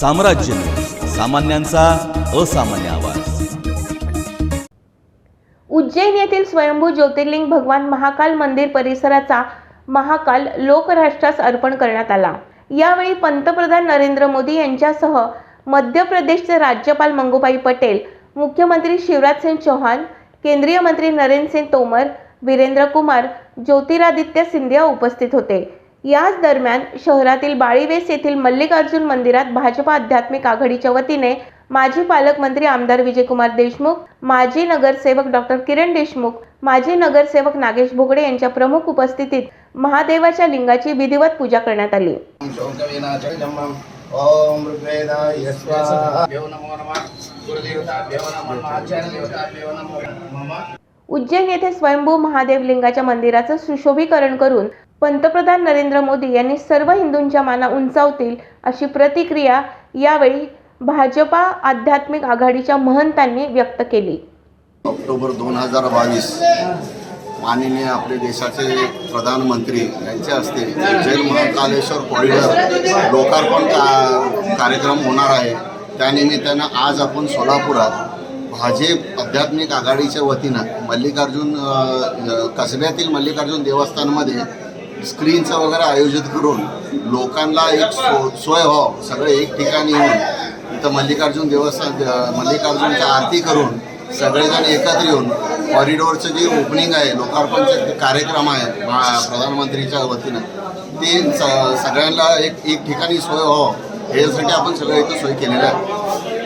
साम्राज्य न्यूज, सामान्यांचा असामान्य आवाज। उज्जैन येथील स्वयंभू ज्योतिर्लिंग भगवान महाकाल मंदिर परिसराचा महाकाल लोकराष्ट्रास अर्पण करण्यात आला। यावेळी पंतप्रधान नरेंद्र मोदी यांच्यासह मध्य प्रदेशचे राज्यपाल मंगूभाई पटेल, मुख्यमंत्री शिवराज सिंह चौहान, केंद्रीय मंत्री नरेंद्र सिंह तोमर, वीरेंद्र कुमार, ज्योतिरादित्य सिंधिया उपस्थित होते। याच दरम्यान शहरातील बाळीवेस येथील मल्लिकार्जुन मंदिरात भाजपा आध्यात्मिक आघाडीच्या वतीने माजी पालकमंत्री आमदार विजयकुमार देशमुख, माजी नगरसेवक डॉक्टर किरण देशमुख, माजी नगरसेवक नागेश भोगडे यांच्या प्रमुख उपस्थितीत महादेवाच्या लिंगाची विधिवत पूजा करण्यात आली। ओम ऋग्वेदाय स्वाहा। देव नमो नमः। गुरुदेवताभ्यो नमः। आचार्यदेवताभ्यो नमः। उज्जैन येथे स्वयंभू महादेव लिंगाच्या मंदिराचं सुशोभीकरण करून पंतप्रधान नरेंद्र मोदी यांनी सर्व हिंदूंच्या माना उंचावतील अशी प्रतिक्रिया यावेळी भाजपा आध्यात्मिक आघाडीच्या महंतांनी व्यक्त केली। ऑक्टोबर 2022 माननीय आपले देशाचे प्रधानमंत्री यांच्या हस्ते उज्जैन महाकालेश्वर कॉरिडॉर लोकार्पण कार्यक्रम होणार आहे। त्यानिमित्तानं आज आपण सोलापुरात भाजप आध्यात्मिक आघाडीच्या वतीनं मल्लिकार्जुन कसब्यातील मल्लिकार्जुन देवस्थानमध्ये स्क्रीनचं वगैरे आयोजित करून लोकांना एक सोय व्हावं, सगळे एक ठिकाणी येऊन इथं मल्लिकार्जुन देवस्थान मल्लिकार्जुनची आरती करून सगळेजण एकत्र येऊन कॉरिडॉरचं जे ओपनिंग आहे, लोकार्पणचे कार्यक्रम आहे प्रधानमंत्रीच्या वतीनं, ते सगळ्यांना एक ठिकाणी सोय व्हावं यासाठी आपण सगळं इथं सोय केलेलं आहे।